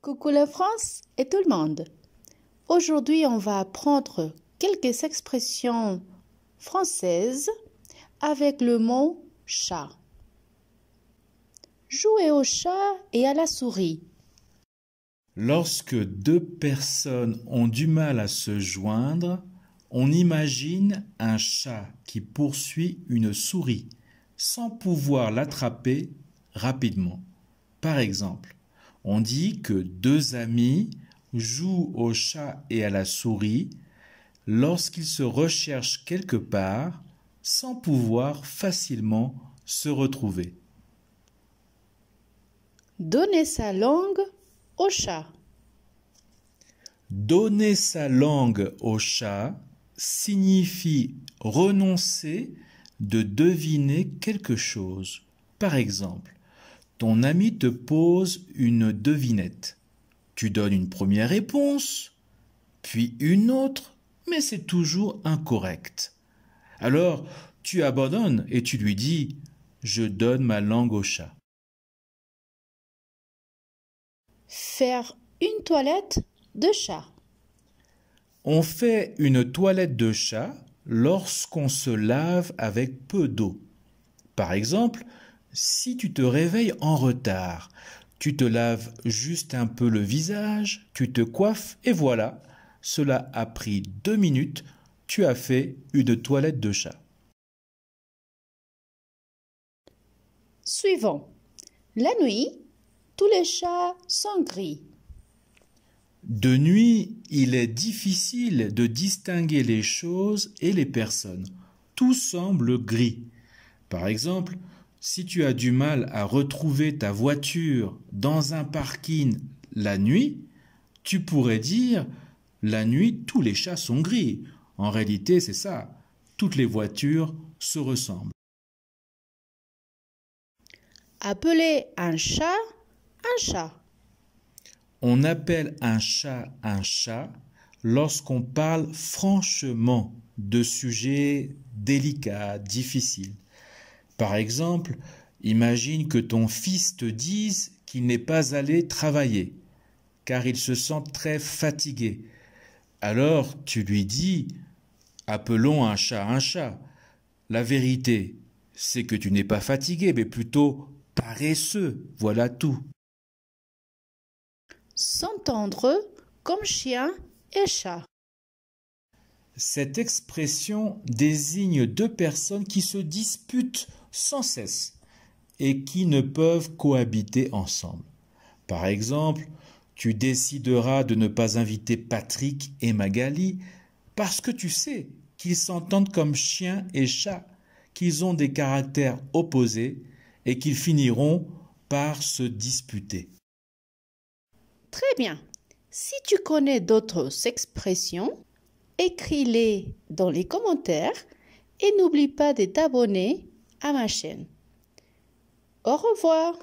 Coucou la France et tout le monde. Aujourd'hui, on va apprendre quelques expressions françaises avec le mot chat. Jouer au chat et à la souris. Lorsque deux personnes ont du mal à se joindre, on imagine un chat qui poursuit une souris sans pouvoir l'attraper rapidement. Par exemple, on dit que deux amis jouent au chat et à la souris lorsqu'ils se recherchent quelque part sans pouvoir facilement se retrouver. Donner sa langue au chat. Donner sa langue au chat signifie renoncer de deviner quelque chose. Par exemple, ton ami te pose une devinette. Tu donnes une première réponse, puis une autre, mais c'est toujours incorrect. Alors, tu abandonnes et tu lui dis « Je donne ma langue au chat ». Faire une toilette de chat. On fait une toilette de chat lorsqu'on se lave avec peu d'eau. Par exemple, si tu te réveilles en retard, tu te laves juste un peu le visage, tu te coiffes et voilà, cela a pris 2 minutes, tu as fait une toilette de chat. Suivant. La nuit, tous les chats sont gris. De nuit, il est difficile de distinguer les choses et les personnes. Tout semble gris. Par exemple, si tu as du mal à retrouver ta voiture dans un parking la nuit, tu pourrais dire « La nuit, tous les chats sont gris ». En réalité, c'est ça. Toutes les voitures se ressemblent. Appeler un chat. On appelle un chat lorsqu'on parle franchement de sujets délicats, difficiles. Par exemple, imagine que ton fils te dise qu'il n'est pas allé travailler, car il se sent très fatigué. Alors tu lui dis « Appelons un chat un chat ». La vérité, c'est que tu n'es pas fatigué, mais plutôt paresseux, voilà tout. S'entendre comme chien et chat. Cette expression désigne deux personnes qui se disputent sans cesse et qui ne peuvent cohabiter ensemble. Par exemple, tu décideras de ne pas inviter Patrick et Magali parce que tu sais qu'ils s'entendent comme chien et chat, qu'ils ont des caractères opposés et qu'ils finiront par se disputer. Très bien. Si tu connais d'autres expressions, écris-les dans les commentaires et n'oublie pas de t'abonner à ma chaîne. Au revoir.